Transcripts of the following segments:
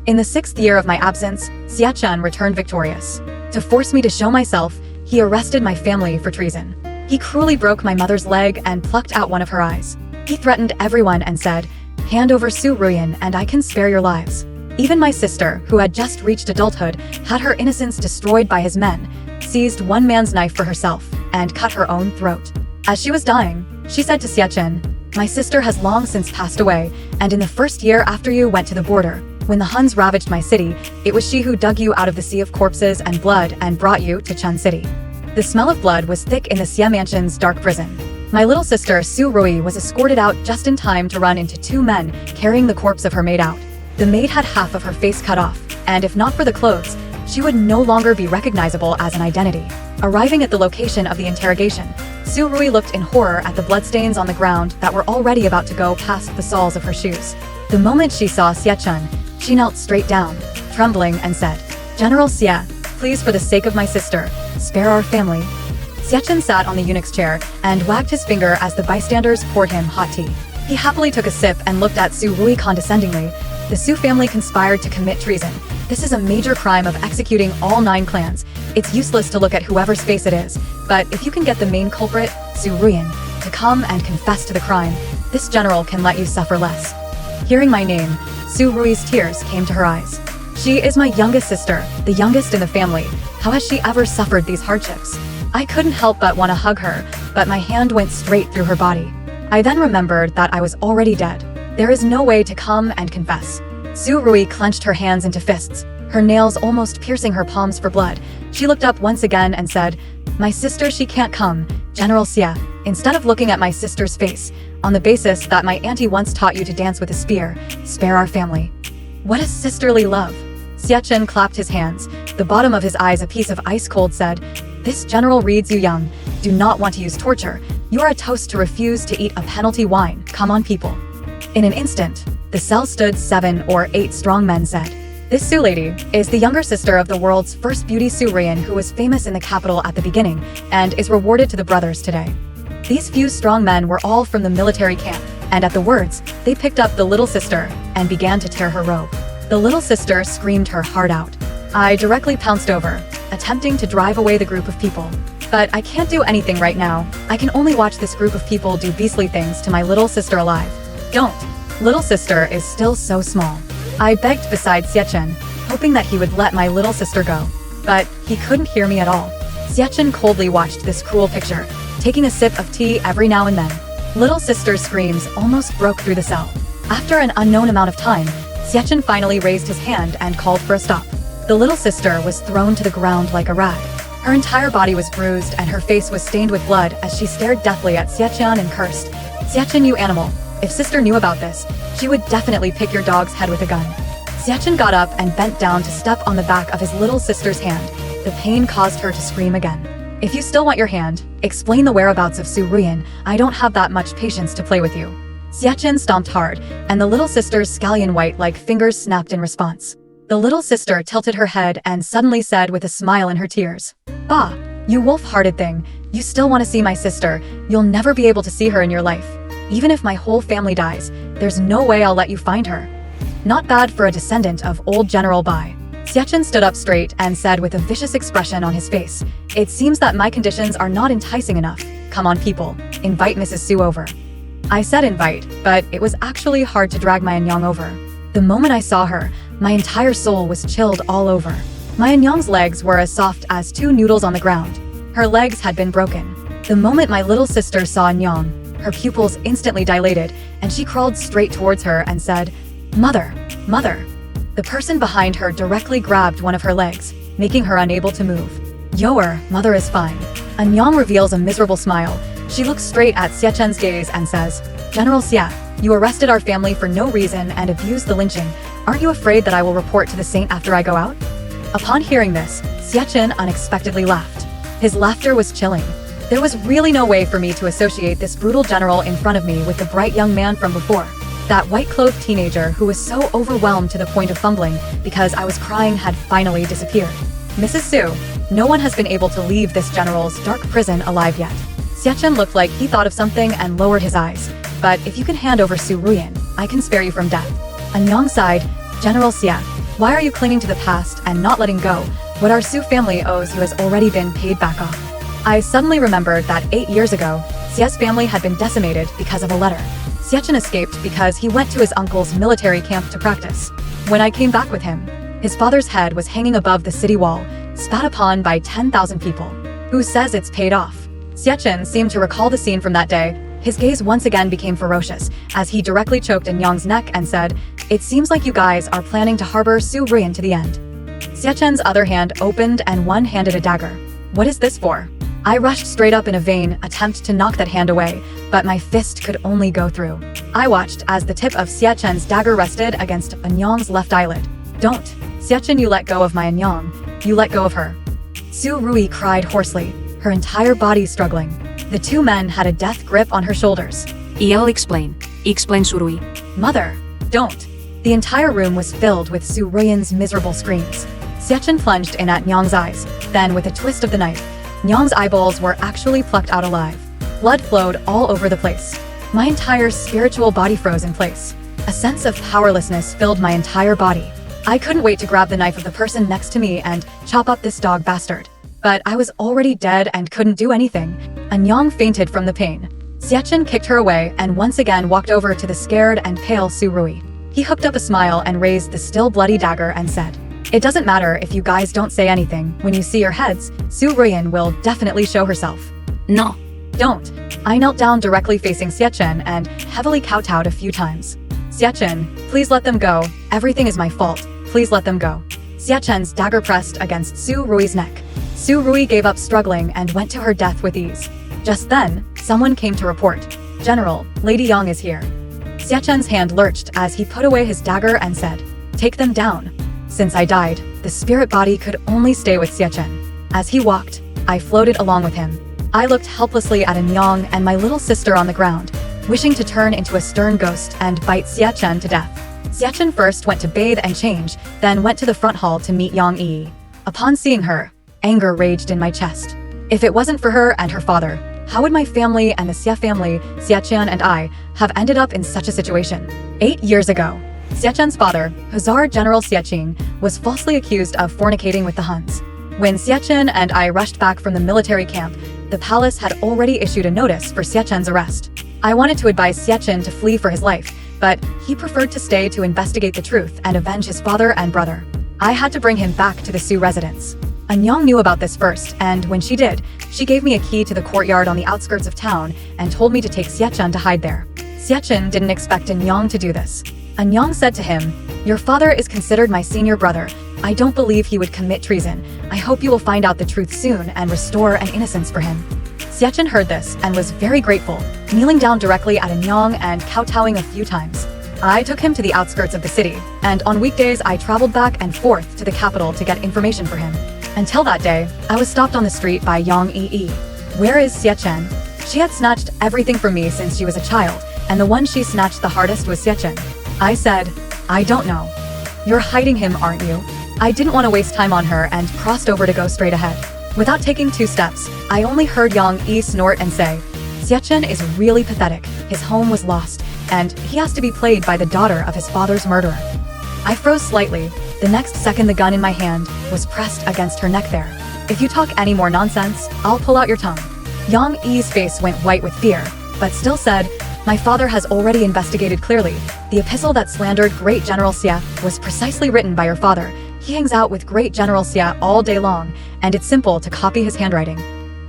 In the 6th year of my absence, Xie Chen returned victorious. To force me to show myself, he arrested my family for treason. He cruelly broke my mother's leg and plucked out one of her eyes. He threatened everyone and said, "Hand over Su Ruyan and I can spare your lives." Even my sister, who had just reached adulthood, had her innocence destroyed by his men, seized one man's knife for herself, and cut her own throat. As she was dying, she said to Xie Chen, "My sister has long since passed away, and in the 1st year after you went to the border, when the Huns ravaged my city, it was she who dug you out of the sea of corpses and blood and brought you to Chun City." The smell of blood was thick in the Xie mansion's dark prison. My little sister, Su Ruyan, was escorted out just in time to run into 2 men carrying the corpse of her maid out. The maid had half of her face cut off, and if not for the clothes, she would no longer be recognizable as an identity. Arriving at the location of the interrogation, Su Ruyan looked in horror at the bloodstains on the ground that were already about to go past the soles of her shoes. The moment she saw Xie Chen, she knelt straight down, trembling, and said, "General Xie, please, for the sake of my sister, spare our family." Xie Chen sat on the eunuch's chair and wagged his finger as the bystanders poured him hot tea. He happily took a sip and looked at Su Ruyan condescendingly. "The Su family conspired to commit treason. This is a major crime of executing all 9 clans. It's useless to look at whoever's face it is, but if you can get the main culprit, Su Ruyan, to come and confess to the crime, this general can let you suffer less." Hearing my name, Su Ruyan's tears came to her eyes. "She is my youngest sister, the youngest in the family. How has she ever suffered these hardships?" I couldn't help but want to hug her, but my hand went straight through her body. I then remembered that I was already dead. There is no way to come and confess. Su Ruyan clenched her hands into fists, her nails almost piercing her palms for blood. She looked up once again and said, "My sister, she can't come, General Xie." Instead of looking at my sister's face, on the basis that my auntie once taught you to dance with a spear, spare our family. What a sisterly love. Xie Chen clapped his hands, the bottom of his eyes a piece of ice cold, said, "This general reads you young, do not want to use torture. You are a toast to refuse to eat a penalty wine. Come on, people." In an instant, the cell stood 7 or 8 strong men said, "This Su lady is the younger sister of the world's first beauty, Su Ruyan, who was famous in the capital at the beginning and is rewarded to the brothers today." These few strong men were all from the military camp, and at the words, they picked up the little sister and began to tear her robe. The little sister screamed her heart out. I directly pounced over, attempting to drive away the group of people. But I can't do anything right now. I can only watch this group of people do beastly things to my little sister alive. Don't. Little sister is still so small. I begged beside Xie Chen, hoping that he would let my little sister go. But he couldn't hear me at all. Xie Chen coldly watched this cruel picture, taking a sip of tea every now and then. Little sister's screams almost broke through the cell. After an unknown amount of time, Xie Chen finally raised his hand and called for a stop. The little sister was thrown to the ground like a rag. Her entire body was bruised and her face was stained with blood as she stared deathly at Xie Chen and cursed, "Xie Chen, you animal. If sister knew about this, she would definitely pick your dog's head with a gun." Xie Chen got up and bent down to step on the back of his little sister's hand. The pain caused her to scream again. "If you still want your hand, explain the whereabouts of Su Ruyan. I don't have that much patience to play with you." Xie Chen stomped hard, and the little sister's scallion white-like fingers snapped in response. The little sister tilted her head and suddenly said with a smile in her tears, "Bah, you wolf-hearted thing, you still want to see my sister. You'll never be able to see her in your life. Even if my whole family dies, there's no way I'll let you find her." Not bad for a descendant of old General Bai. Xie Chen stood up straight and said with a vicious expression on his face, "It seems that my conditions are not enticing enough. Come on, people, invite Mrs. Su over." I said invite, but it was actually hard to drag my Anyang over. The moment I saw her, my entire soul was chilled all over. My Anyang's legs were as soft as 2 noodles on the ground. Her legs had been broken. The moment my little sister saw Anyang, her pupils instantly dilated, and she crawled straight towards her and said, "Mother, mother." The person behind her directly grabbed one of her legs, making her unable to move. "Yoer, mother is fine." Anyang reveals a miserable smile. She looks straight at Xie Chen's gaze and says, "General Xie, you arrested our family for no reason and abused the lynching. Aren't you afraid that I will report to the saint after I go out?" Upon hearing this, Xie Chen unexpectedly laughed. His laughter was chilling. There was really no way for me to associate this brutal general in front of me with the bright young man from before. That white-clothed teenager who was so overwhelmed to the point of fumbling because I was crying had finally disappeared. "Mrs. Su, no one has been able to leave this general's dark prison alive yet." Xie Chen looked like he thought of something and lowered his eyes. "But if you can hand over Su Ruyan, I can spare you from death." Anyang sighed, "General Xie, Why are you clinging to the past and not letting go? What our Su family owes you has already been paid back off. I suddenly remembered that 8 years ago, Xie's family had been decimated because of a letter. Xie Chen escaped because he went to his uncle's military camp to practice. When I came back with him, his father's head was hanging above the city wall, spat upon by 10,000 people. Who says it's paid off? Xie Chen seemed to recall the scene from that day. His gaze once again became ferocious as he directly choked in Yang's neck and said, "It seems like you guys are planning to harbor Su Ruyan to the end." Xie Chen's other hand opened and one handed a dagger. "What is this for?" I rushed straight up in a vain attempt to knock that hand away, but my fist could only go through. I watched as the tip of Xie Chen's dagger rested against Anyang's left eyelid. "Don't. Xie Chen, you let go of my Anyang. You let go of her." Su Rui cried hoarsely, her entire body struggling. The two men had a death grip on her shoulders. I'll explain. Explain, Su Rui. "Mother, don't." The entire room was filled with Su Ruyan's miserable screams. Xie Chen plunged in at Nyang's eyes. Then, with a twist of the knife, Nyang's eyeballs were actually plucked out alive. Blood flowed all over the place. My entire spiritual body froze in place. A sense of powerlessness filled my entire body. I couldn't wait to grab the knife of the person next to me and chop up this dog bastard. But I was already dead and couldn't do anything. Anyang fainted from the pain. Xie Chen kicked her away and once again walked over to the scared and pale Su Rui. He hooked up a smile and raised the still bloody dagger and said, "It doesn't matter if you guys don't say anything. When you see your heads, Su Ruyan will definitely show herself." No. "Don't." I knelt down directly facing Xie Chen and heavily kowtowed a few times. "Xie Chen, please let them go. Everything is my fault. Please let them go." Xie Chen's dagger pressed against Su Rui's neck. Su Rui gave up struggling and went to her death with ease. Just then, someone came to report. "General, Lady Yang is here." Xie Chen's hand lurched as he put away his dagger and said, "Take them down." Since I died, the spirit body could only stay with Xie Chen. As he walked, I floated along with him. I looked helplessly at Anyang and my little sister on the ground, wishing to turn into a stern ghost and bite Xie Chen to death. Xie Chen first went to bathe and change, then went to the front hall to meet Yang Yi. Upon seeing her, anger raged in my chest. If it wasn't for her and her father, how would my family and the Xie family, Xie Chen and I, have ended up in such a situation? 8 years ago, Xie Chen's father, Hussar General Xie Chen, was falsely accused of fornicating with the Huns. When Xie Chen and I rushed back from the military camp, the palace had already issued a notice for Xie Chen's arrest. I wanted to advise Xie Chen to flee for his life, but he preferred to stay to investigate the truth and avenge his father and brother. I had to bring him back to the Su residence. Anyang knew about this first, and when she did, she gave me a key to the courtyard on the outskirts of town and told me to take Xie Chen to hide there. Xie Chen didn't expect Anyang to do this. Anyang said to him, "Your father is considered my senior brother. I don't believe he would commit treason. I hope you will find out the truth soon and restore an innocence for him." Xie Chen heard this and was very grateful, kneeling down directly at Anyang and kowtowing a few times. I took him to the outskirts of the city, and on weekdays I traveled back and forth to the capital to get information for him. Until that day, I was stopped on the street by Yang Yi. "Where is Xie Chen?" She had snatched everything from me since she was a child, and the one she snatched the hardest was Xie Chen. I said, "I don't know." "You're hiding him, aren't you?" I didn't want to waste time on her and crossed over to go straight ahead. Without taking 2 steps, I only heard Yang Yi snort and say, "Xie Chen is really pathetic. His home was lost, and he has to be played by the daughter of his father's murderer." I froze slightly. The next second the gun in my hand was pressed against her neck there. "If you talk any more nonsense, I'll pull out your tongue." Yang Yi's face went white with fear, but still said, "My father has already investigated clearly. The epistle that slandered Great General Xie was precisely written by your father. He hangs out with Great General Xie all day long, and it's simple to copy his handwriting."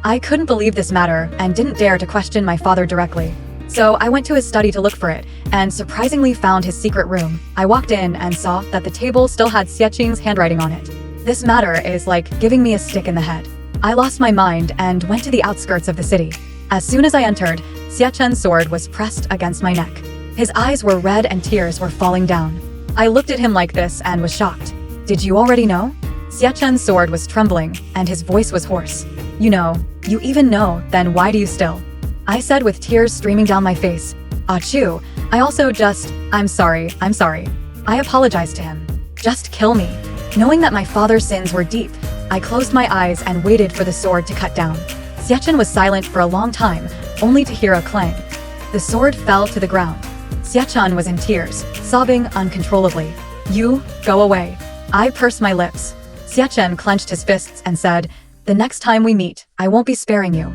I couldn't believe this matter and didn't dare to question my father directly. So I went to his study to look for it, and surprisingly found his secret room. I walked in and saw that the table still had Xie Chen's handwriting on it. This matter is like giving me a stick in the head. I lost my mind and went to the outskirts of the city. As soon as I entered, Xie Chen's sword was pressed against my neck. His eyes were red and tears were falling down. I looked at him like this and was shocked. "Did you already know?" Xie Chen's sword was trembling, and his voice was hoarse. "You know, you even know, then why do you still?" I said with tears streaming down my face. "Achoo, I also I'm sorry. I apologized to him. Just kill me." Knowing that my father's sins were deep, I closed my eyes and waited for the sword to cut down. Xie Chen was silent for a long time, only to hear a clang. The sword fell to the ground. Xie Chen was in tears, sobbing uncontrollably. "You, go away. I pursed my lips. Xie Chen clenched his fists and said, "The next time we meet, I won't be sparing you."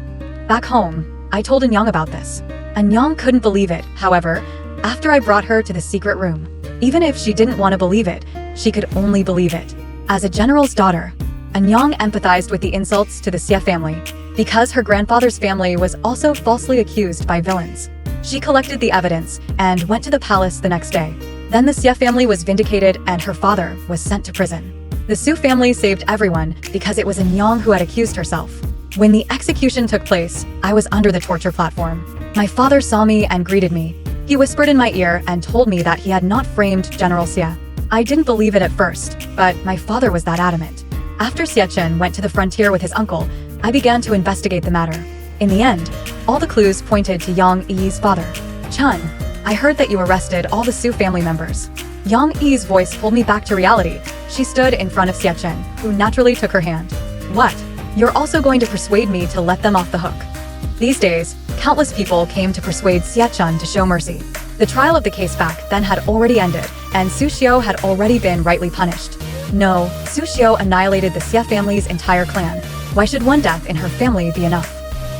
Back home, I told Anyang about this. Anyang couldn't believe it, however, after I brought her to the secret room. Even if she didn't want to believe it, she could only believe it. As a general's daughter, Anyang empathized with the insults to the Xie family, because her grandfather's family was also falsely accused by villains. She collected the evidence and went to the palace the next day. Then the Xie family was vindicated and her father was sent to prison. The Su family saved everyone because it was Anyang who had accused herself. When the execution took place, I was under the torture platform. My father saw me and greeted me. He whispered in my ear and told me that he had not framed General Xie. I didn't believe it at first, but my father was that adamant. After Xie Chen went to the frontier with his uncle, I began to investigate the matter. In the end, all the clues pointed to Yang Yi's father. "Chun, I heard that you arrested all the Su family members." Yang Yi's voice pulled me back to reality. She stood in front of Xie Chen, who naturally took her hand. "What? You're also going to persuade me to let them off the hook?" These days, countless people came to persuade Xie Chen to show mercy. The trial of the case back then had already ended, and Su Xiao had already been rightly punished. No, Su Xiao annihilated the Xie family's entire clan. Why should one death in her family be enough?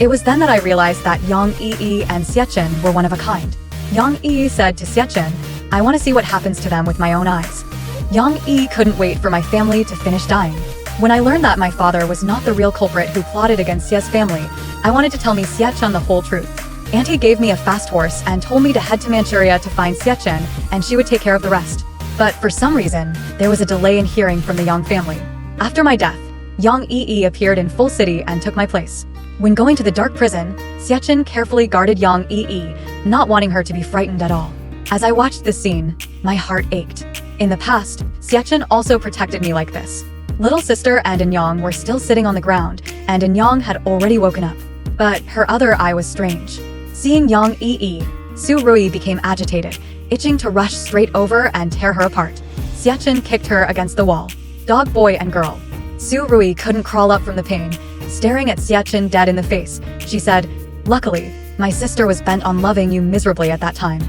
It was then that I realized that Yang Yi and Xie Chen were one of a kind. Yang Yi said to Xie Chen, "I want to see what happens to them with my own eyes." Yang Yi couldn't wait for my family to finish dying. When I learned that my father was not the real culprit who plotted against Xie's family, I wanted to tell me Xie Chen the whole truth. Auntie gave me a fast horse and told me to head to Manchuria to find Xie Chen, and she would take care of the rest. But for some reason, there was a delay in hearing from the Yang family. After my death, Yang Yi appeared in full city and took my place. When going to the dark prison, Xie Chen carefully guarded Yang Yi, not wanting her to be frightened at all. As I watched this scene, my heart ached. In the past, Xie Chen also protected me like this. Little sister and Anyang were still sitting on the ground, and Anyang had already woken up. But her other eye was strange. Seeing Yang Yi, Su Ruyan became agitated, itching to rush straight over and tear her apart. Xie Chen kicked her against the wall. Dog, boy, and girl. Su Ruyan couldn't crawl up from the pain. Staring at Xie Chen dead in the face, she said, "Luckily, my sister was bent on loving you miserably at that time."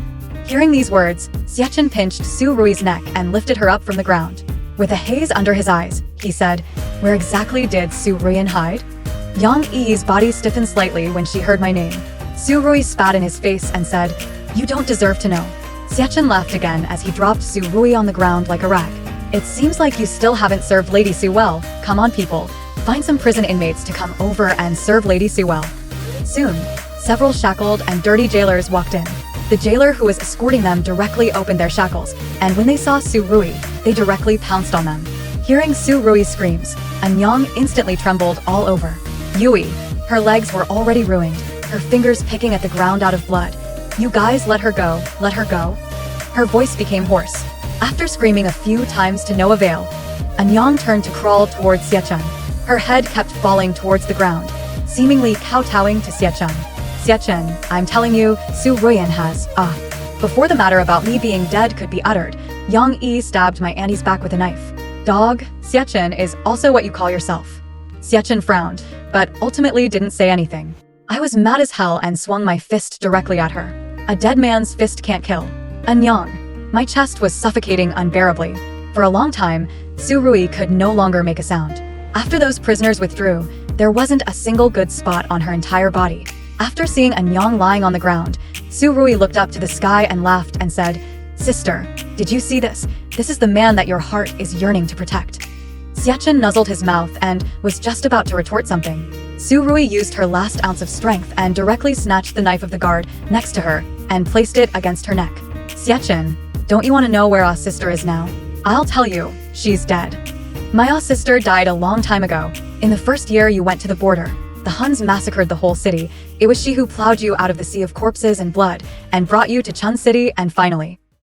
Hearing these words, Xie Chen pinched Su Rui's neck and lifted her up from the ground. With a haze under his eyes, he said, "Where exactly did Su Ruyan hide?" Yang Yi's body stiffened slightly when she heard my name. Su Ruyan spat in his face and said, "You don't deserve to know." Xie Chen laughed again as he dropped Su Ruyan on the ground like a rag. "It seems like you still haven't served Lady Su well. Come on, people. Find some prison inmates to come over and serve Lady Su well." Soon, several shackled and dirty jailers walked in. The jailer who was escorting them directly opened their shackles, and when they saw Su Ruyan, they directly pounced on them. Hearing Su Ruyan's screams, Anyang instantly trembled all over. Yui, her legs were already ruined, her fingers picking at the ground out of blood. "You guys let her go, let her go." Her voice became hoarse. After screaming a few times to no avail, Anyang turned to crawl towards Xie Chen. Her head kept falling towards the ground, seemingly kowtowing to Xie Chen. "Xie Chen, I'm telling you, Su Ruyan has, Before the matter about me being dead could be uttered, Yang Yi stabbed my auntie's back with a knife. "Dog, Xie Chen is also what you call yourself." Xie Chen frowned, but ultimately didn't say anything. I was mad as hell and swung my fist directly at her. A dead man's fist can't kill. Anyang. My chest was suffocating unbearably. For a long time, Su Ruyan could no longer make a sound. After those prisoners withdrew, there wasn't a single good spot on her entire body. After seeing Anyang lying on the ground, Su Ruyan looked up to the sky and laughed and said, "Sister, did you see this? This is the man that your heart is yearning to protect." Xie Chen nuzzled his mouth and was just about to retort something. Su Ruyan used her last ounce of strength and directly snatched the knife of the guard next to her and placed it against her neck. "Xie Chen, don't you want to know where our sister is now? I'll tell you, she's dead. My sister died a long time ago. In the first year you went to the border, the Huns massacred the whole city. It was she who plowed you out of the sea of corpses and blood and brought you to Chun City, and finally,